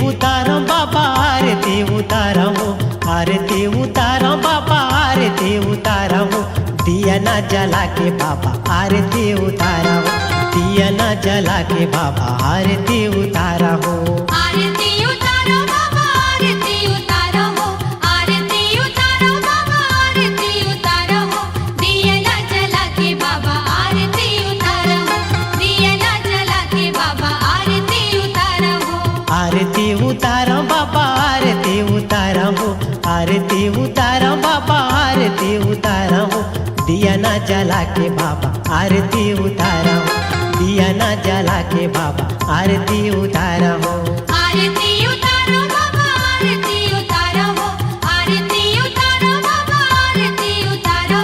उतारो बाबा आरती उतारो आरती उतारो बाबा आरती उतारो दिया ना जला के बाबा आरती उतारो दिया ना जला के बाबा आरती उतारो आरती उतारो बाबा आरती उतारो आरती उतारो बाबा आरती उतारो दिया ना जला के बाबा आरती उतारो दिया ना जला के बाबा आरती उतारो आरती उतारो बाबा आरती उतारो आरती उतारो बाबा आरती उतारो दिया ना जला के बाबा आरती उतारो दिया ना जला के बाबा आरती उतारो आरती उतारो बाबा आरती उतारो आरती उतारो बाबा आरती उतारो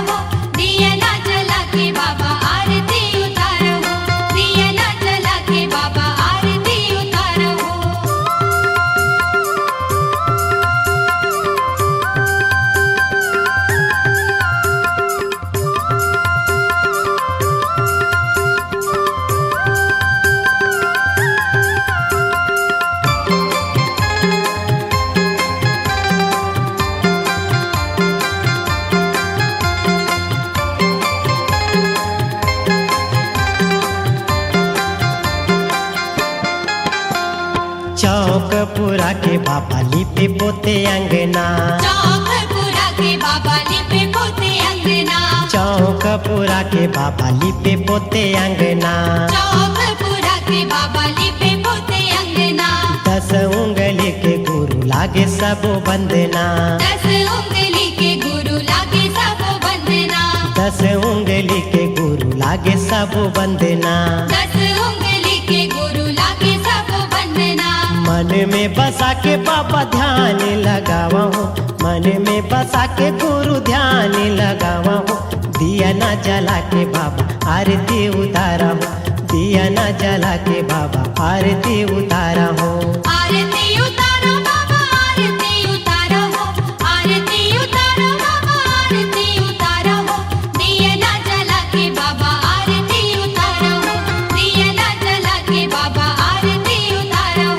दिया ना जला के बाबा आरती उतारो दिया ना जला के बाबा आरती उतारो चौक पूरा के बाबा लिपि पोते अंगना चौक पूरा के बाबा लिपि पोते अंगना चौक पूरा के बाबा लिपि पोते अंगना चौक पूरा के बाबा लिपि पोते अंगना 10 उंगली के गुरु लागे सब बंदना 10 उंगली के गुरु लागे सब बंदना 10 उंगली के गुरु लागे सब बंदना 10 उंगली के गुरु लागे सब बंदना मन में बसा के बाबा ध्यान लगावा हूँ मन में बसा के गुरु ध्यान लगावा हूँ दिया ना जला के बाबा आरती उतारा हूँ दिया ना जला के बाबा आरती उतारा हूँ आरती उतारो बाबा आरती उतारो आरती उतारो बाबा आरती उतारो दिया ना जला के बाबा आरती उतारो दिया ना जला के बाबा आरती उतारो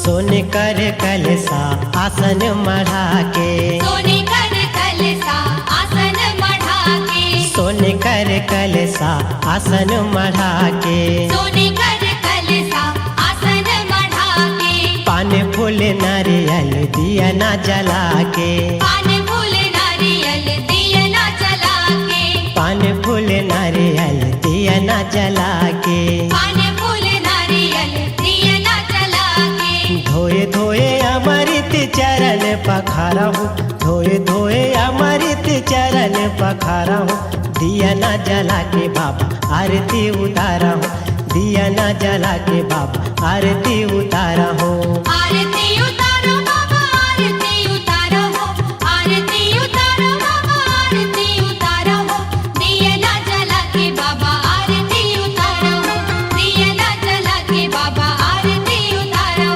सोने कर कलसा आसन मढ़ा के सोने कर कलसा आसन मढ़ा के सोने कर कलसा आसन मढ़ा के सोने कर कलसा आसन मढ़ा के पान फूल नारियल दिया ना जला के पान फूल नारियल दिया ना जला के पान फूल नारियल दिया ना जला के पान फूल नारियल दिया ना जला के धोए धोए अमृत चरण पखारा हूँ धोए धोए अमृत चरण पखारा हूँ दिया ना जला के बाबा आरती उतारा हूँ दिया ना जला के बाबा आरती उतारा हूँ आरती उतारो बाबा आरती उतारो आरती उतारो बाबा आरती उतारो दिया ना जला के बाबा आरती उतारो दिया ना जला के बाबा आरती उतारो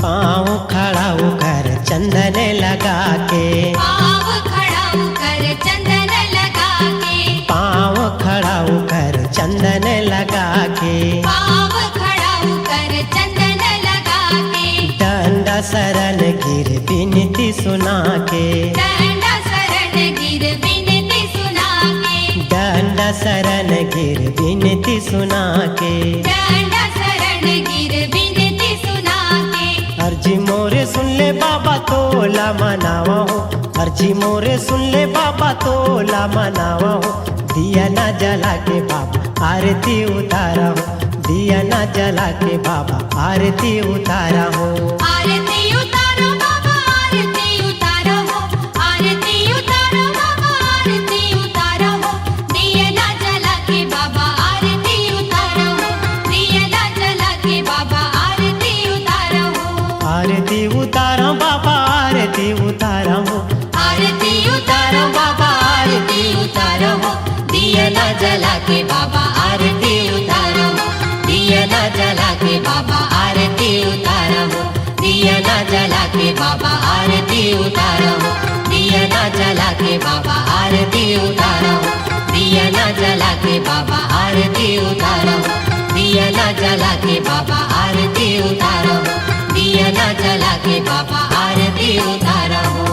पाँव खड़ा कर चंदन लगा के पाँव खड़ा कर चंदन लगा के पाँव खड़ा कर चंदन लगा के पाँव खड़ा कर चंदन लगा के डंडा शरण गिर विनती सुना के डंडा शरण गिर विनती सुना के डंडा शरण गिर विनती सुना के डंडा शरण गिर विनती सुना के अर्जी अर्जी मोरे सुन ले बाबा तोला मनावा हो, अर्जी मोरे सुन ले बाबा तोला मनावा हो। दिया ना जला के बाबा आरती उतारा हो, दिया ना जला के बाबा आरती उतारा हो। आरती उतारो बाबा आरती उतारो हो, आरती उतारो बाबा आरती उतारो हो। दिया ना जला के बाबा आरती उतारो हो, दिया ना जला के बाबा आरती उतारो हो। आरती उतारा बाबा आरती उतारा हो, आरती उतारो बाबा आरती उतारो हो। दिया ना जला के बाबा आरती उतारो हो, दिया ना जला के बाबा आरती उतारो हो। दिया ना जला के बाबा आरती उतारो हो, दिया ना जला के बाबा आरती उतारो हो। दिया ना जला के बाबा आरती उतारो हो, दिया ना जला के बाबा आरती उतारो हो। दिया ना जला के बाबा आरती उतारो हो।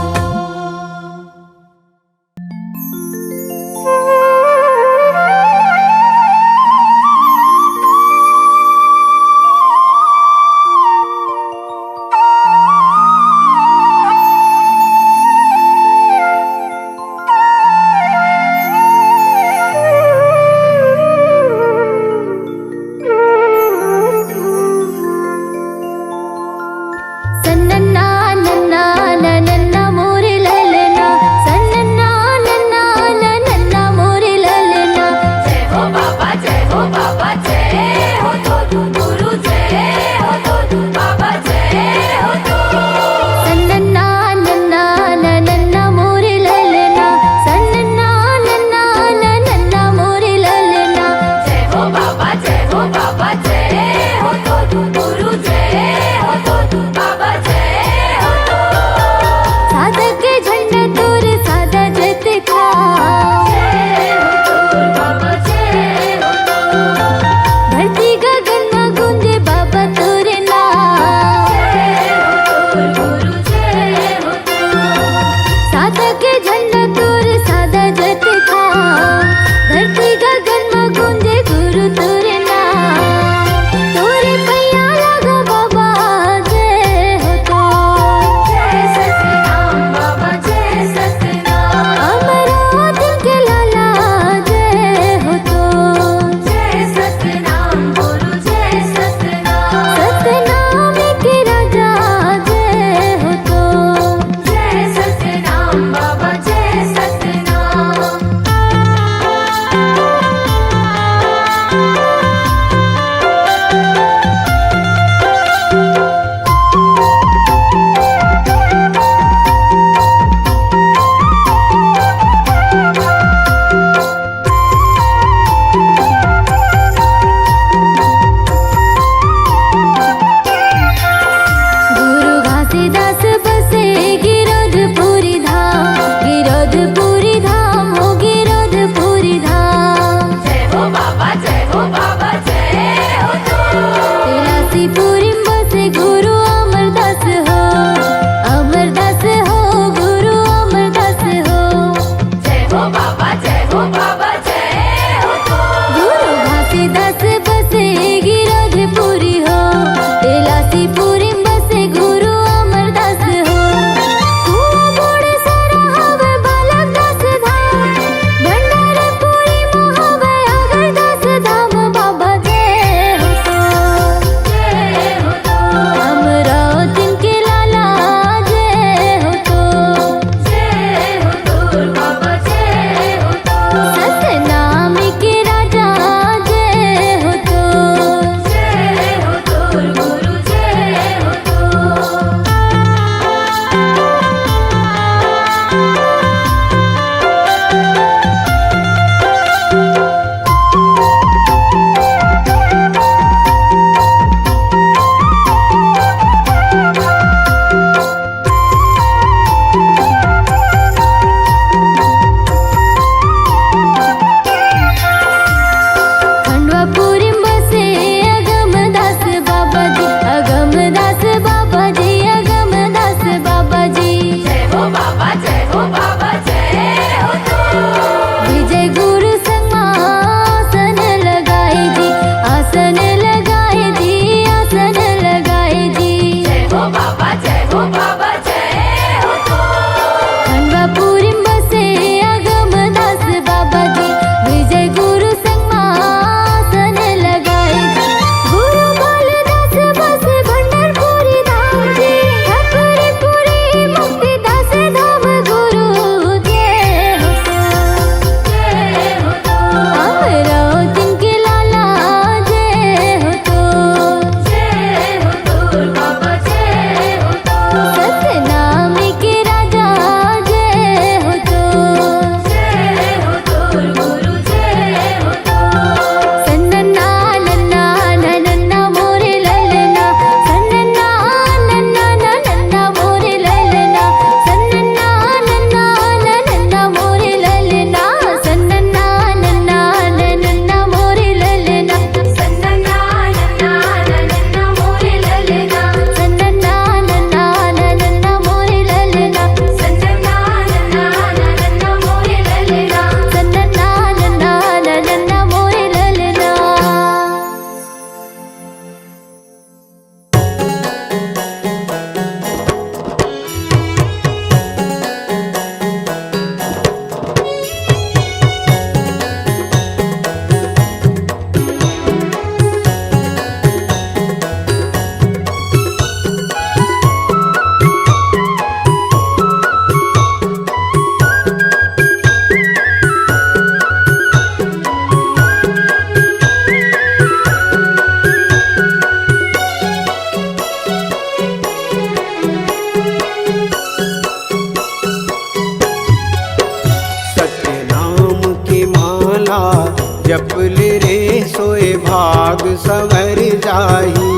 भाग संवर जाही।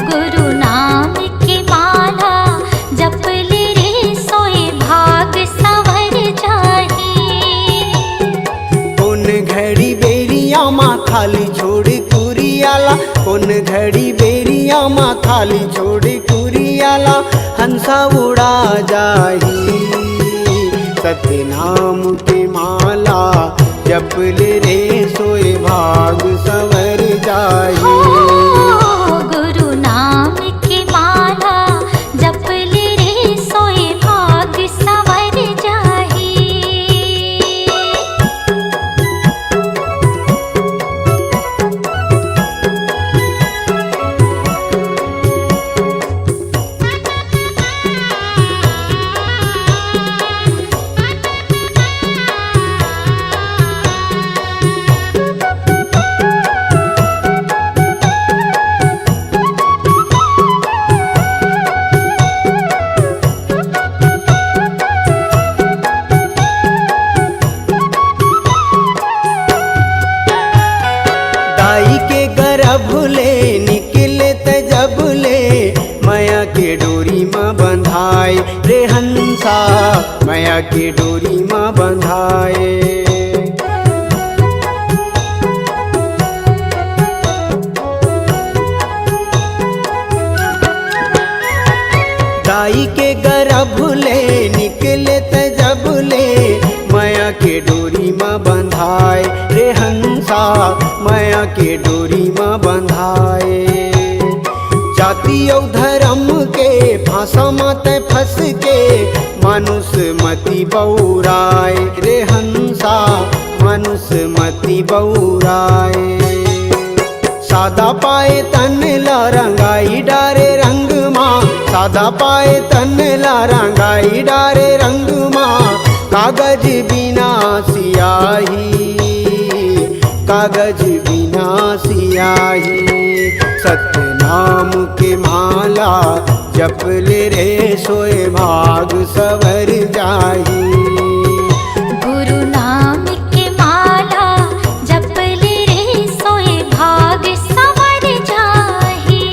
गुरु नाम के माला जप ले रे सोए भाग संवर जाही। कौन घड़ी बेरिया माँ खाली छोड़ कुरियाला, कौन घड़ी बेरिया माँ खाली छोड़ कुरियाला, हंसा उड़ा जाही। सत्य नाम के माला जप ले रे सोए भाग संवर जाही। गुरु नाम के माला जप ले रे सोए भाग संवर जाही। दाई के गर्भ ले निकले त जब ले, माया के डोरी माँ बंधाए रे हंसा, माया के डोरी माँ बंधाए। दाई के गर्भ ले निकले त जब ले, माया के डोरी माँ बंधाए रे हंसा, माया के डोरी माँ बंधाए। जाति और धर्म के फांसा मत फंस के, मानुष मति बौराए रे हंसा, मानुष मति बौराए। सादा पाए तन ला रंगाई डारे रंग माँ, सादा पाए तन ला रंगाई डारे रंग माँ, कागज बिना सियाही, कागज बिना सियाही। सत्य नाम के माला जप ले रे सोए भाग संवर जाही। गुरु नाम के माला जप ले रे सोए भाग संवर जाही।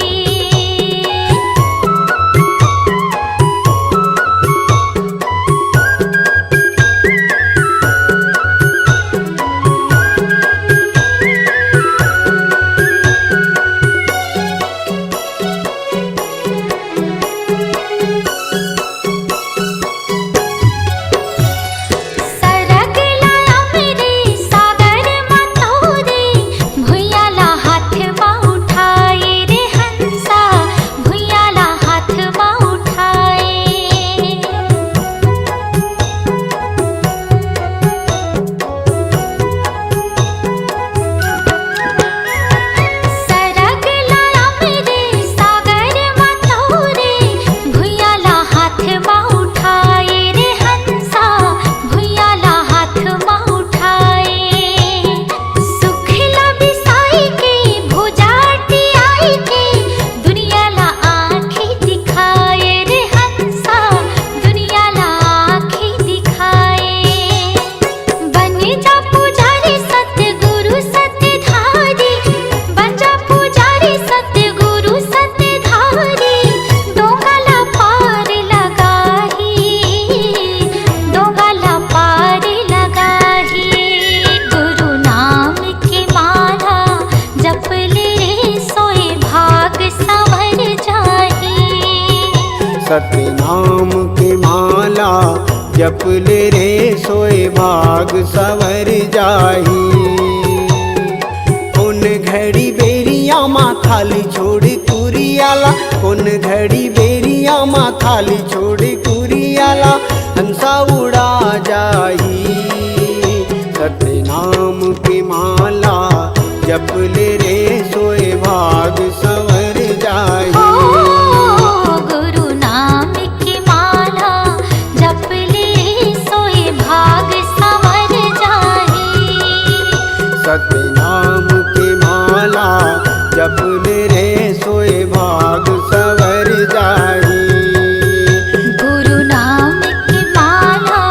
सरग लाया मेरे सागर मतोरे, भुइयाला हाथ माँ उठाए रे हंसा, भुइयाला हाथ माँ उठाए। सरग लाया मेरे सागर मतोरे, भुइयाला हाथ माँ उठाए रे हंसा, भुइयाला हाथ माँ उठाए। सुखला बिसाई के भुजाटी आई के, दुनियाला आँखें दिखाए रे हंसा, दुनियाला आँखें दिखाए। बन जा पुजारी सतगुरु सतधारी, बन जा पुजारी सतगुरु सतधारी, दोगला पार लगाही, दोगला पार लगाही। गुरु नाम के माला जप ले रे सोए भाग संवर जाही। सत्य नाम के माला जप ले रे सोए भाग संवर जाही। कौन घड़ी बेरिया माँ खाली छोड़ कुरियाला, कौन घड़ी बेरिया माँ खाली छोड़ कुरियाला, हंसा उड़ा जाही। सत्य नाम की माला जप ले रे सोए भाग संवर जाही। गुरु नाम की माला जप ले रे सोए भाग संवर जाही। सत्य नाम की माला जप ले रे सोए भाग संवर जाही। गुरु नाम की माला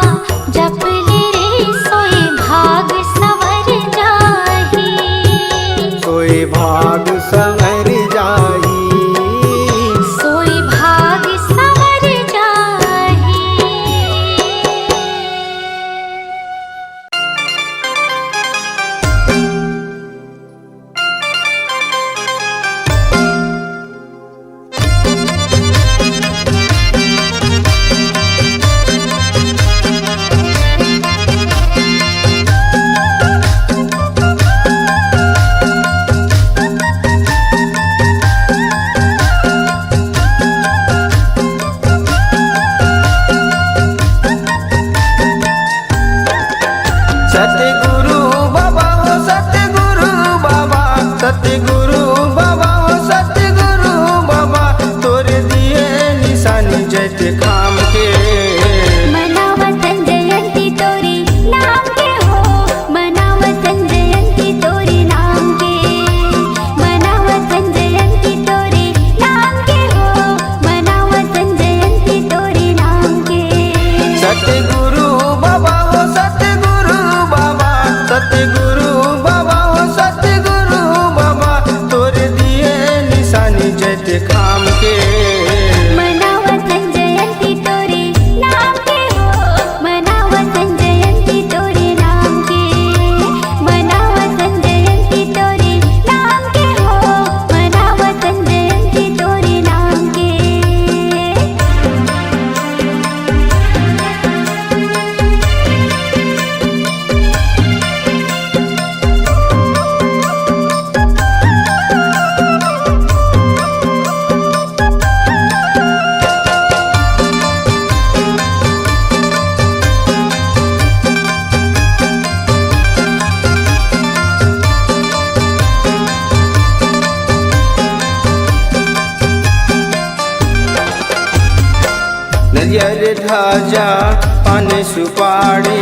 नरियर ध्वजा पान सुपारी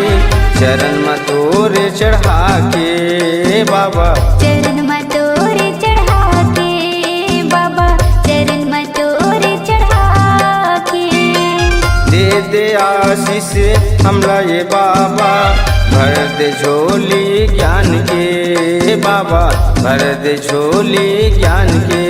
चरण में तोरे चढ़ा के बाबा, चरण में तोरे चढ़ा के बाबा, चरण में तोरे चढ़ा के। दे आशीष हमला ये बाबा, भर दे झोली ज्ञान के बाबा, भर दे झोली ज्ञान के।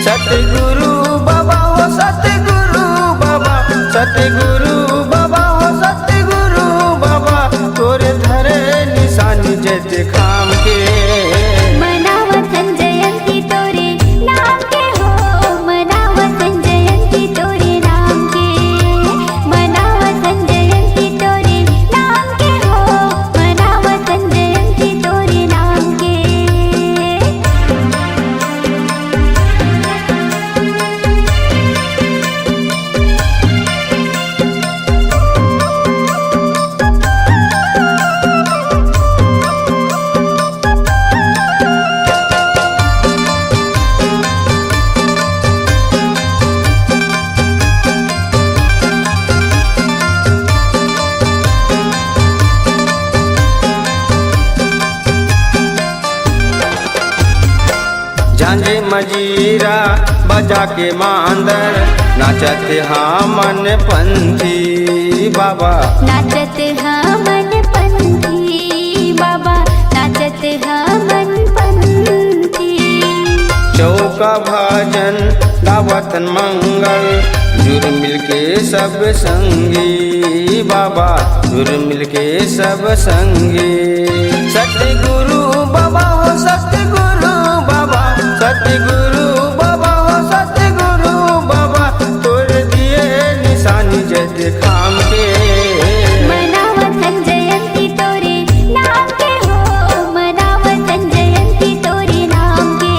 सतगुरु बाबा हो सतगुरु बाबा, सतगुरु बाबा हो सतगुरु बाबा, तोरे धरे निशानी जैसे खाम के। मनावतन जयंती तोरे नाम के हो, मनावतन जयंती तोरे नाम के, मनावतन जयंती तोरे नाम के हो, मनावतन जयंती तोरे नाम के। झांझे मजीरा बजा के मांदर, नाचत हाँ मन पंथी बाबा, नाचत हाँ मन पंथी बाबा, नाचत हाँ मन पंथी। चौका भजन गावतन मंगल, जुर मिल के सब संगी बाबा, जुर मिल के सब संगी। सतगुरु बाबा हो सतगुरु बाबा, सतगुरु बाबा हो सतगुरु बाबा, तोड़ दिए निशानी जैसे खाम के। मनावतन जयंती तोरे नाम के हो, मनावतन जयंती तोरे नाम के,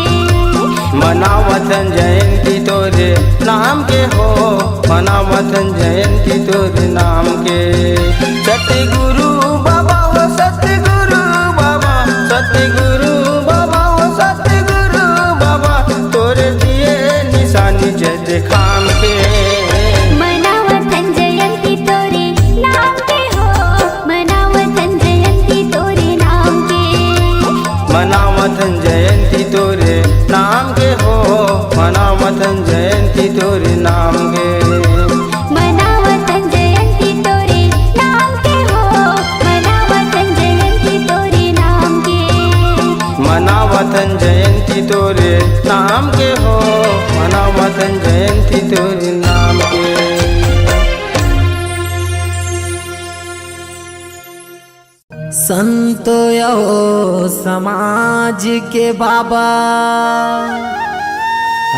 मनावतन जयंती तोरे नाम के हो, मनावतन जयंती तोरे नाम के। सतगुरु बाबा हो सतगुरु बाबा, सतगुरु बाबा हो सतगुरु बाबा, तोरे दिए निशानी जैसे खाम के। मनावतन जयंती तोरे नाम के हो, मनावतन जयंती तोरे नाम के, मनावतन जयंती तोरे नाम के हो, मनावतन जयंती तोरे नाम के। मनावतन जयंती तोरे नाम के हो, मनावतन जयंती तोरे नाम के, मनावतन जयंती तोरे नाम के हो, मनावतन जयंती तोरे नाम के। संतो यो समाज के बाबा,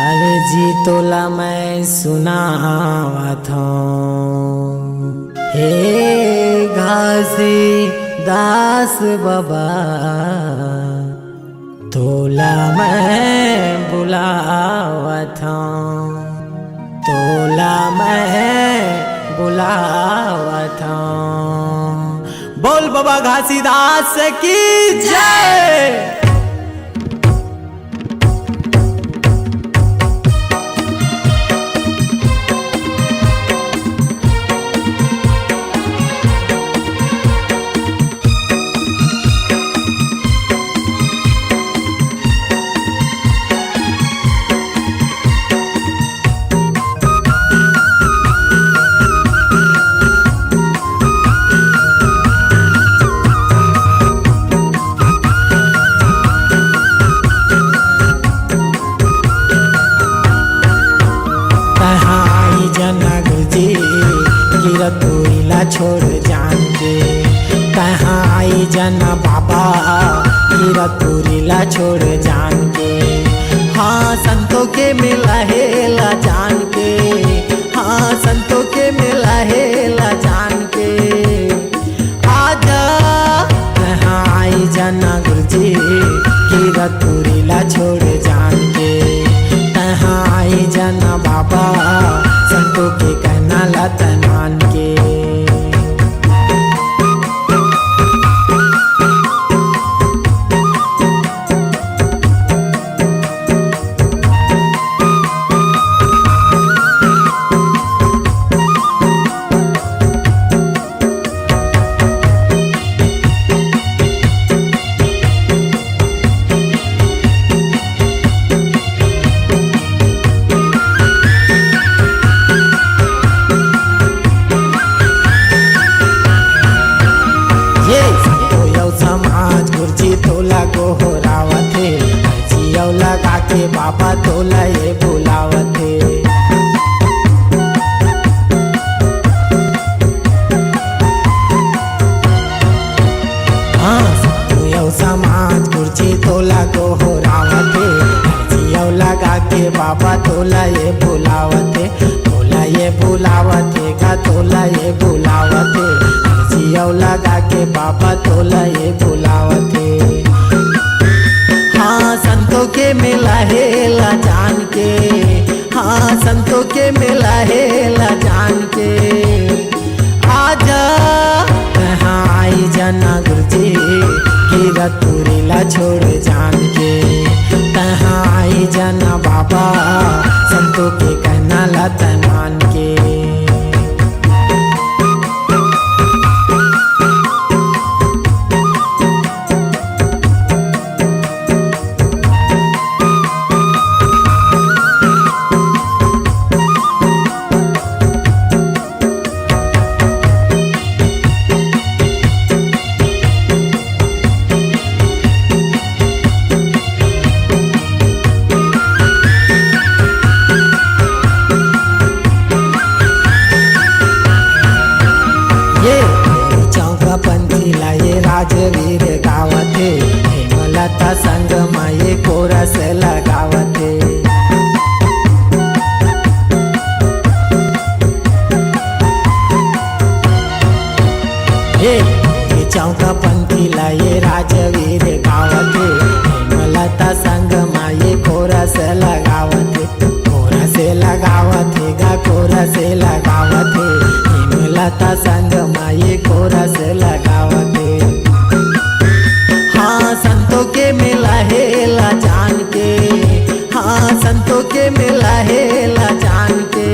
अर्जी तोला मैं सुनावत हूँ। हे घासी दास बाबा, तोला मैं बुलावत हूँ, तोला मैं बुलावत हूँ। बोल बाबा घासीदास की जय। छोड़ जान दे, कहाँ आई जना बाबा, हीरा तुरीला छोड़ जान के। हाँ संतों के मिला हेला जान के, हाँ संतों के मिला हेला जान के। आजा कहाँ आई जना गुरुजी, हीरा तुरीला छोड़ जान के। कहाँ आई जना बाबा, संतों के कहना लता मान के। ये बुलावत है गा तोला ये बुलावत है, जियो लगा के बाबा तोला ये बुलावत है। हाँ संतों के मेला हेला जान के, हाँ संतों के मेला हेला जान के, आजा कहाँ आई जाना गुरुजी कीरतपुरीला छोड़ जान के, कहाँ आई जाना बाबा संतों के कहना लत मान के। राजवीर गावते हेमलता संग माये कोरस लगावते, हे चौका पंथी लाये राजवीर गावते हेमलता संग माये कोरस लगावते, कोरस लगावते गा कोरस लगावते हेमलता संग माये कोरस लगावते। हाँ संतों के मेला हेला जान के, हाँ संतों के मेला हेला जान के,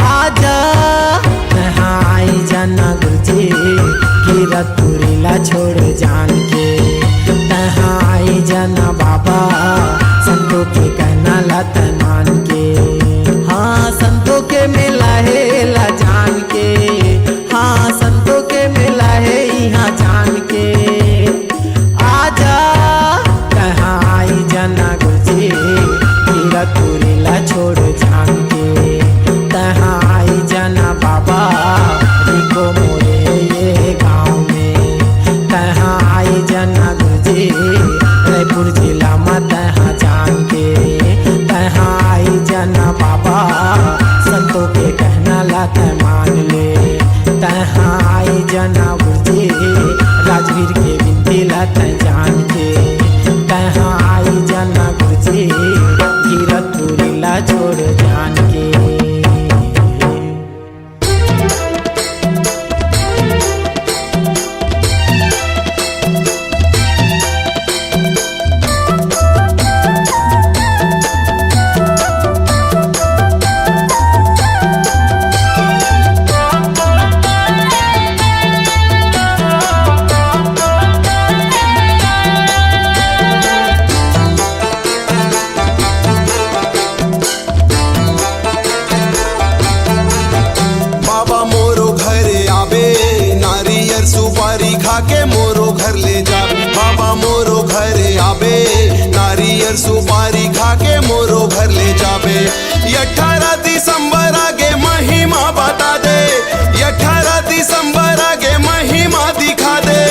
आजा कहाँ आई जाना गुरुजी कीरतपुरीला छोड़ जान के, कहाँ आई जाना बाबा संतों के कहना लत मान के। हाँ संतों के मेला हेला जान के, हाँ संतों के मेला है यहाँ जान के, आजा कहाँ आई जाना गुरुजी कीरतपुरीला छोड़ जान के, कहाँ आई जाना बाबा रिको मोरे ये गाँव में, कहाँ आई जाना गुरुजी रायपुर जिला में तहाँ जान के, कहाँ आई जाना बाबा संतों के कहना लत मान ले, तहाँ आई जाना गुरुजी राजवीर के बिनती लत जान के, तहाँ आई जाना गुरुजी कीरतपुरीला छोड़ जान के। सुपारी खा के मोरो घर ले जा, बाबा मोरो घर आबे नारियल सुपारी खा के मोरो घर ले जाबे। 18 दिसंबर आगे महिमा बता दे, 18 दिसंबर आगे महिमा दिखा दे,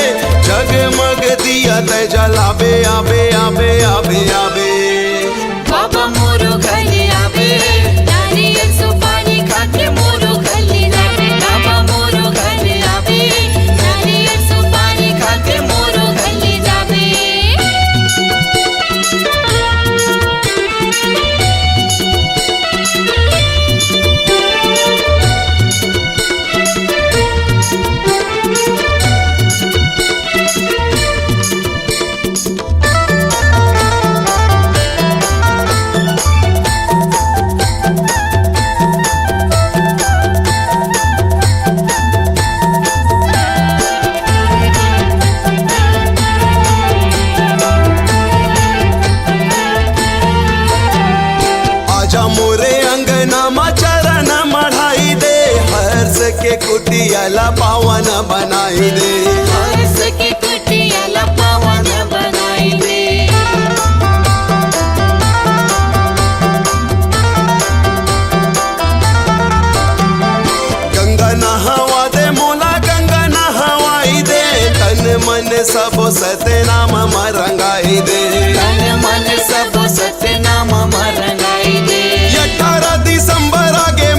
जगमग दिया ते जलाबे आबे आबे आबे आबे। बाबा मोरो घर आबे नारियल सुपारी खा के मोरो घर ले जाबे, बाबा मोरो घर आबे नारियल सुपारी खा के मोरो घर ले जाबे। के कुटियाला पावन बनाई दे, हर्ष के कुटियाला पावन बनाई दे। गंगा नहावा दे मोला गंगा नहवाई दे, तन मन सब सतनाम मरंगाई दे, तन मन सब सतनाम मरंगाई दे। 18 दिसंबर आगे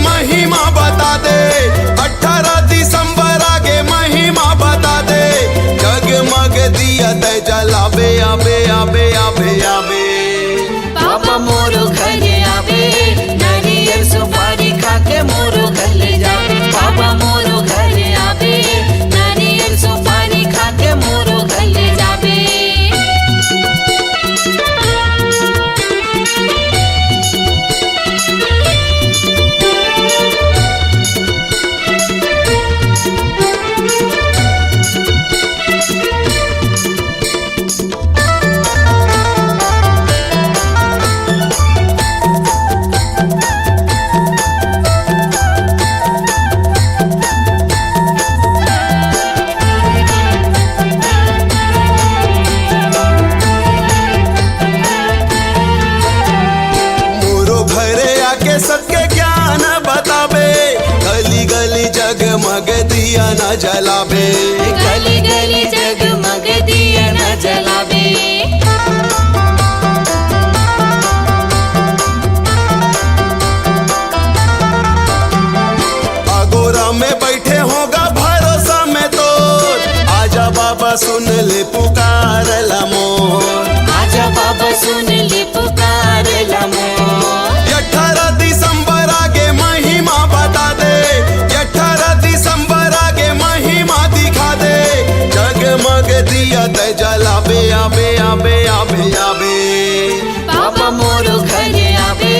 जगमग दिया न जलावे। गली गली जगमग दिया न जलावे। अगोरा में बैठे होगा भरोसा में तो, आजा बाबा सुन ले पुकार मोर। आजा बाबा सुन ले पुकार मोर। 18 दिसंबर आगे महिमा बता दे, 18 दिसंबर आगे महिमा दिखा दे। जगमग दिया ते जलावे आबे आबे आबे आबे। बाबा मोरो घर आवे,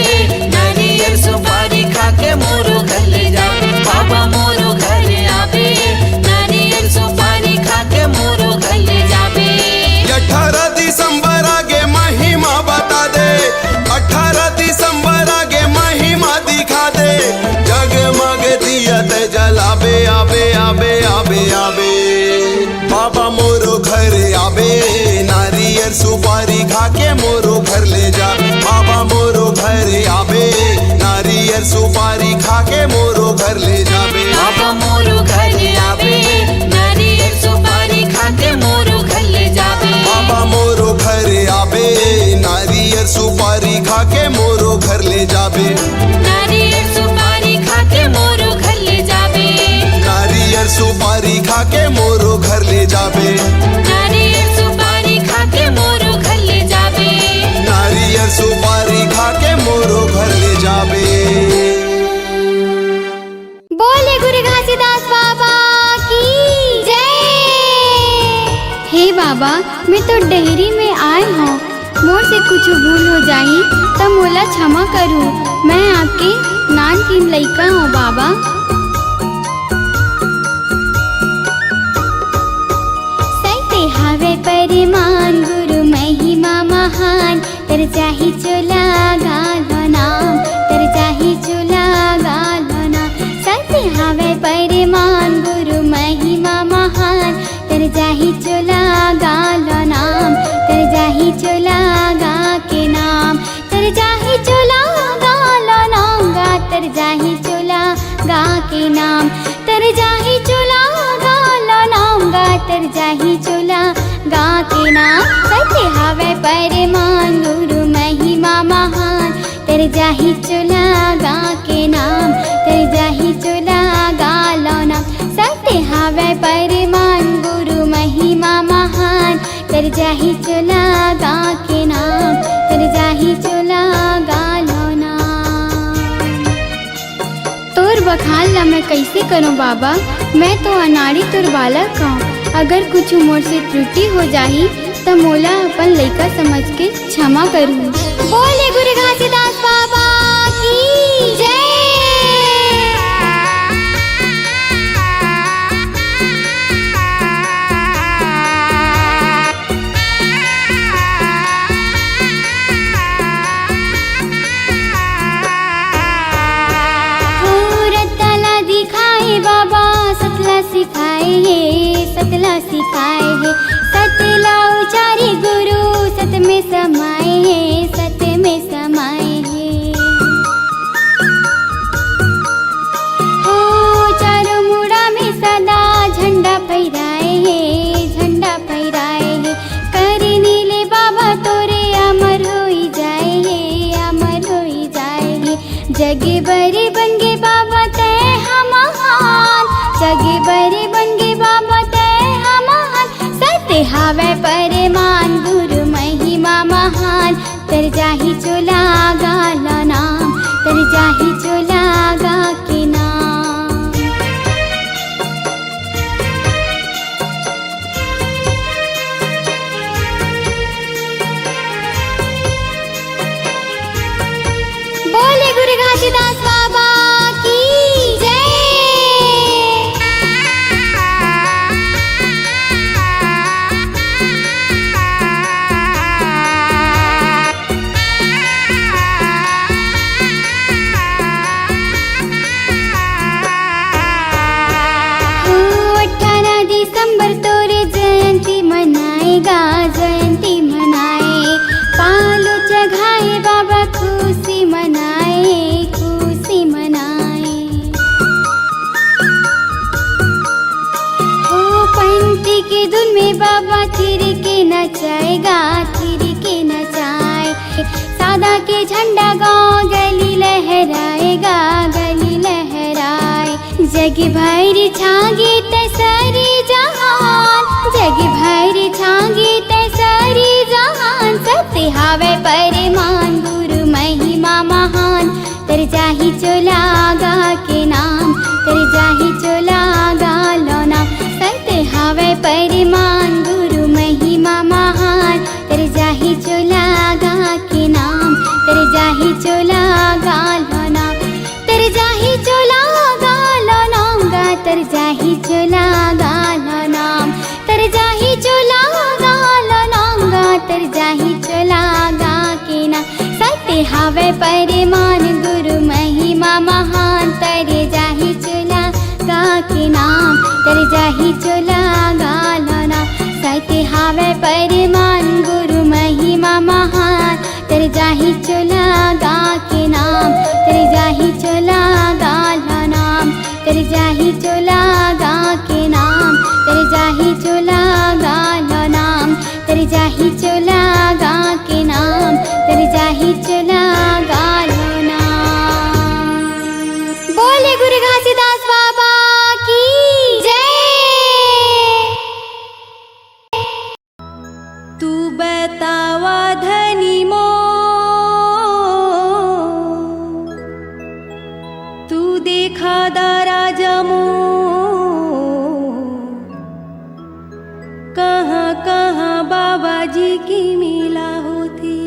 नारियल सुपारी खा के मोरो घर ले जावे। बाबा मोरो घर आवे, नारियल सुपारी खा के मोरो घर ले जावे। 18 दिसंबर आगे महिमा बता दे, 18 दिसंबर आगे महिमा दिखा दे। जगमग दिया ते जलावे आबे आबे आबे आबे। बाबा मोरो घर आबे, नारियल सुपारी खा के मोरो घर ले जा। बाबा मोरो घर आबे, नारियल सुपारी खा के मोरो घर ले जाबे। बाबा मोरो घर आवे, नारियल सुपारी खा के मोरो घर ले जावे। बाबा मोरो घर आबे, नारियल सुपारी खा के मोरो घर ले जाबे। नारियल सुपारी खा के मोरो घर ले जावे। नारियल सुपारी खा के मोरो घर ले जाबे। नारियल सुपारी खा के मोरो घर ले जावे। नारियल सुपारी खा के मोरो घर ले जाबे। बोले गुरु घासीदास बाबा की जय। हे बाबा, मैं तो डेहरी में आए हूँ, मोर से कुछ भूल हो जाही तो मोला क्षमा करू। मैं आपके नान की लइका हूँ बाबा। सैते हावे परिमान गुरु महिमा महान, तर चाही चोला गालो नाम, तर चाही चोला गालो नाम। सैते हावे परिमान गुरु महिमा महान, तर चाही चोला गालो नाम, तर चाही चोला गा के नाम, तर चाही चोला गालो नाम गा, तर चाही चोला गा के नाम, तर चाही चोला गालो नाम गा, तर चाही चोला गा के नाम। सत्य हावे परिमान गुरु महिमा महान, तर जाही चोला गा के नाम, तर जाही चोला गालो नाम। सत्य हावे परिमान गुरु महिमा महान, तर जाही चोला गा के नाम, तर जाही चोला गालो नाम। तोर बखान ला मैं कैसे करूं बाबा, मैं तो अनाड़ी तोर बालक हूँ। अगर कुछ मोर से त्रुटि हो जाही तो मोला अपन लइका समझ के क्षमा करू। बोले गुरु घासीदास बाबा की जय। रत्तला दिखाए बाबा, सतला सिखाए है, सतला सिखाए है। सतला उचारे गुरु, सत में समाए है, सत में समाए है। ओ चारों मुड़ा में सदा झंडा फहराए है, झंडा फहराए है। करे नीले बाबा तोरे अमर होई जाए है, अमर होई जाए है। जगे बरे बन गे बाबा तय हम महान, जगे बरे बन गे बाबा तय हम महान। सत्य हावे परिमान गुरु महिमा महान, तर जाही चोला गालो नाम, तर जाही चोला गा के नाम। बोले गुरु घासीदास बाबा की जय। के धुन में बाबा चिर के नचाएगा, चिर के नचाए। सादा के झंडा गाँव गली लहराएगा, गली लहराए। जग भर छागे तसारी जहान, जग भर छागे तसारी जहान। सत्य हावे परमान गुरु महिमा महान। तर जाही चोला गा के नाम, तर जाही चोला गा लो नाम। सत्य हावे परमान गुरु महिमा महान। तर जाही चोला गा के नाम, तर जाही चोला गा लो नाम। तर जाही चोला गा लो नाम गा, तर जाही चोला गा लो नाम। तर जाही चोला गा लो नाम गा, तर जाही चोला गा के नाम। सत्य हावे परमान गुरु महिमा महान। तर जाही चोला गा के नाम, तर जाही चोला गा लो नाम। सत्य हावे परमान गुरु महिमा महान। तर जाही चोला गा के नाम, तर जाही चोला गा लो नाम। तर जाही चोला गा के नाम, तर जाही चोला गा लो नाम। तर जाही चोला गा के नाम, तर जाही चोला गा लो नाम। बोले गुरु घासीदास बाबा की जय। तू बतावा धनी मो, तू देखा दा राजा मो। कहाँ कहाँ बाबा जी की मेला होती।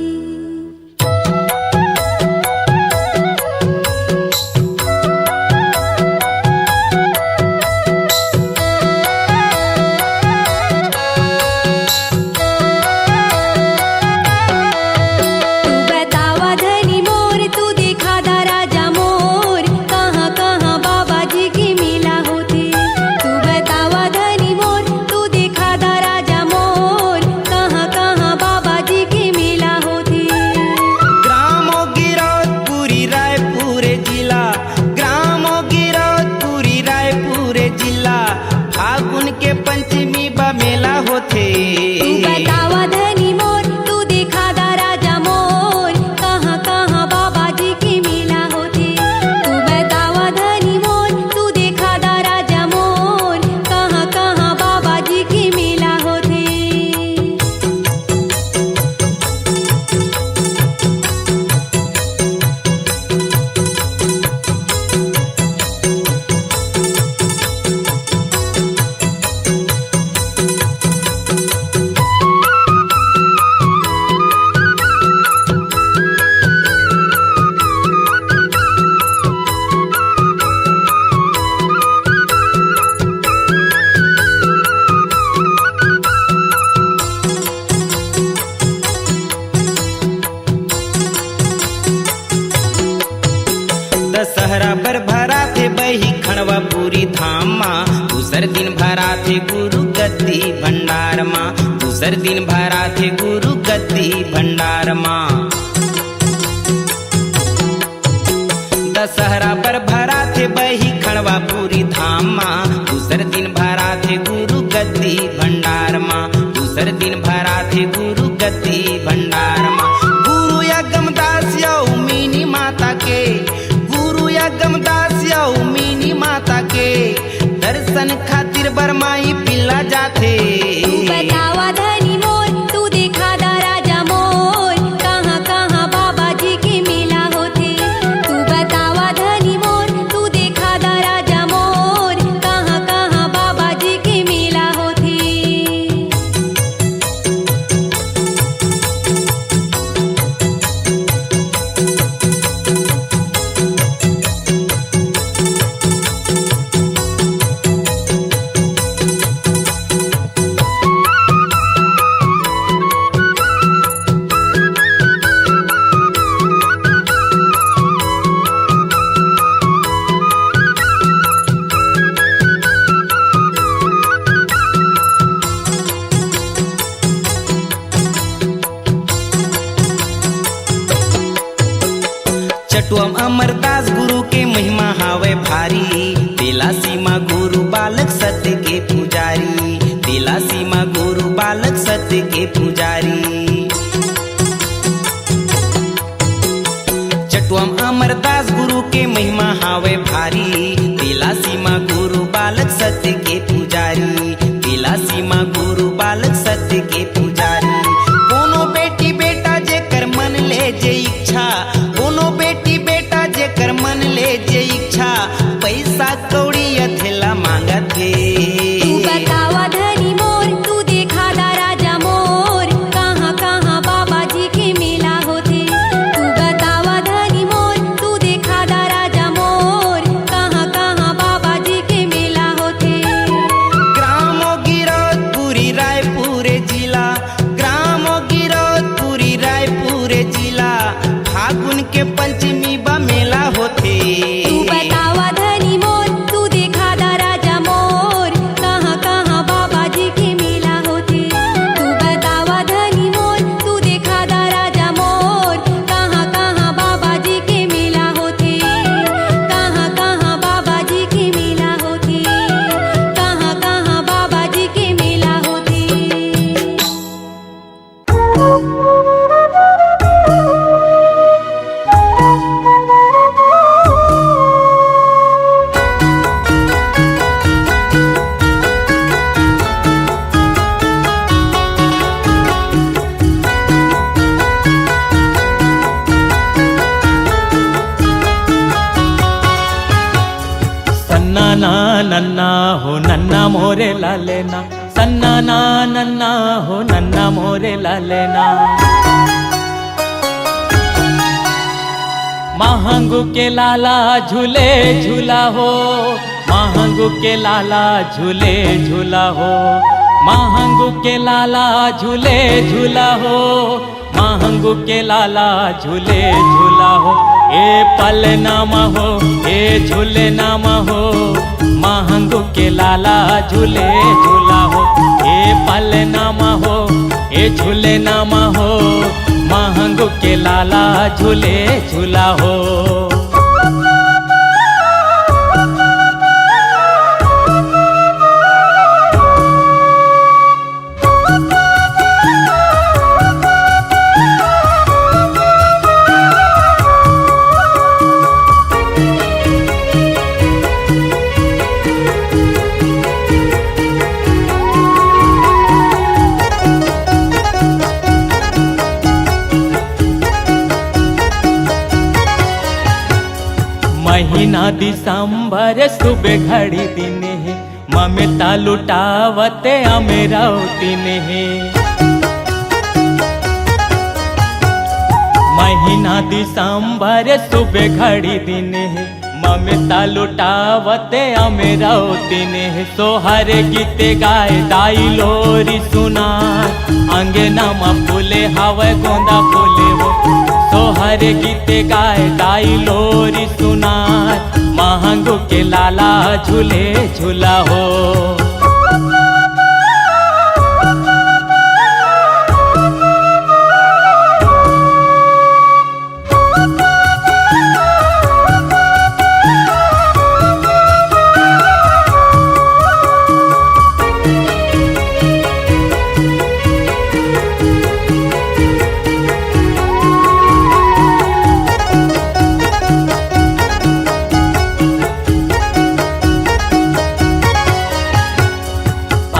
दशहरा पर भरा थे बही खड़वा पूरी धाम माँ। दूसर दिन भरा थे गुरु गद्दी भंडार माँ। दूसर दिन भरा थे गुरु गद्दी भंडार माँ। दशहरा पर भरा थे बही खड़वा पूरी धाम माँ। दूसर दिन भरा थे गुरु गद्दी भंडार माँ। दूसर दिन भरा थे गुरु गद्दी भंडार माँ। गुरु यगमदास यौ मीनी माता के, गुरु यगमदास यौ मीनी माता के दर्शन खातिर बरमाई पिल्ला जाथे। बतावा धनी मोर तू देखा दा राजा मोर, कहाँ कहाँ बाबा जी की मेला होते। तू बतावा धनी मोर तू देखा दा राजा मोर, कहाँ कहाँ बाबा जी की मेला होते। चटुअम अमरदास गुरु के महिमा हावे भारी। दिला सीमा गुरु बालक सत्य के पुजारी। दिला सीमा के महिमा हावे भारी, दिला सीमा गुरु बालक सत्य के पुजारी, दिला सीमा गुरु बालक सत्य के पुजारी। कोनो बेटी बेटा जेकर मन ले जे इच्छा, कोनो बेटी बेटा जेकर मन ले जे इच्छा, पैसा कौड़ी अथेला मांगत हे। तू बतावा धनी मोर, तू देखा दा राजा मोर, कहाँ कहाँ बाबा जी के मेला होते। तू बतावा धनी मोर, तू देखा दा राजा मोर, कहाँ कहाँ बाबा जी के मेला होते। ग्रामो गिरौदपुरी रायपुर जिला, ग्रामो गिरौदपुरी रायपुर जिला, फागुन के पंचमी बा मेला होते। तू बतावा धनी मोर, तू देखा दा राजा मोर, कहाँ कहाँ बाबा जी के मेला होते। तू बतावा धनी मोर, तू देखा दा राजा मोर, कहाँ कहाँ बाबा जी के मेला होते। कहाँ कहाँ बाबा जी के मेला होते, कहाँ कहाँ बाबा जी के मेला होते। सन्ना ना नन्ना हो नन्ना मोरे लालेना, सन्ना ना नन्ना हो नन्ना मोरे लालेना। महंगू के लाला झूले झूला हो, महंगू के लाला झूले झूला हो, महंगू के लाला झूले झूला हो, महंगू के लाला झूले झूला हो। ए पल नामा हो, ए झूले नामा हो, महंगू के लाला झूले झूला हो। ए पल नामा हो, ए झूले नामा हो, महंगू के लाला झूले झूला हो। महीना दिसंबर सुबह घड़ी दिन है, ममता लुटावते अमेरावतीन है। महीना दिसंबर सुबह घड़ी दिन है, ममता लुटावते अमेरावतीन है। सोहर गीत गाए दाई लोरी सुना, अंगना में फूले हवे गोंदा फूले हो। सोहर गीत गाए दाई लोरी सुना, महंगू के लाला झूले झूला हो।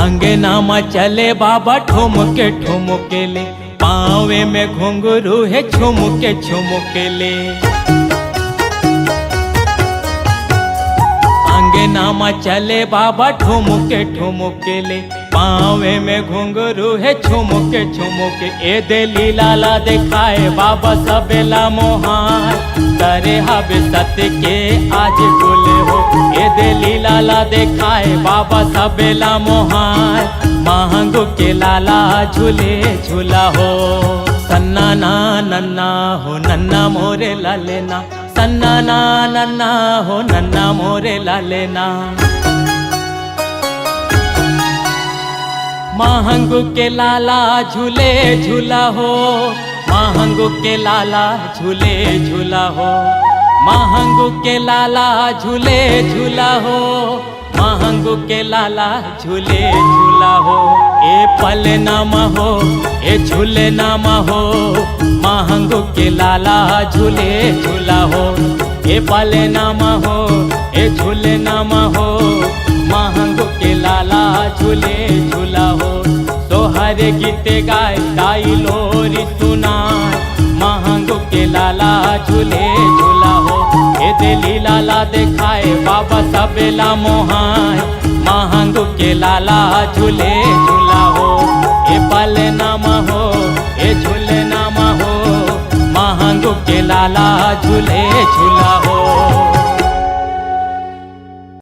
अंगना में चले बाबा ठुमके ठुमके ले, पावे में घुंघरू है झुमके झुमके ले। अंगना में चले बाबा ठुमके ठुमके ले, पावे में घुंघरू है झुमके झुमके। ए दे लीला दिखाए बाबा सबेला मोहार, करे हबे सत्य के आज बोले हो। ए दे लीला दिखाए बाबा सबेला मोहार, महंगू के लाला झूले झूला हो। सन्ना ना नन्ना हो नन्ना मोरे लालेना, सन्ना ना नन्ना हो नन्ना मोरे लालेना। महंगू के लाला झूले झूला हो, महंगू के लाला झूले झूला हो, महंगू के लाला झूले झूला हो, महंगू के लाला झूले झूला हो। ए पल नामा हो, ए झूले नामा हो, महंगू के लाला झूले झूला हो। ए पाले नामा हो ए झूले नामा हो महंगू के लाला झूले झूला हो सोहरे गीते गाय गाई लोरी सुनाय महंगू के लाला झूले झूला हो ए दिली लाला देखाए बाबा सबेला मोहाय महंगू के लाला झूले झूला हो ए पाले नामा हो ए झूले नामा हो महंगू के लाला झूले झूला हो।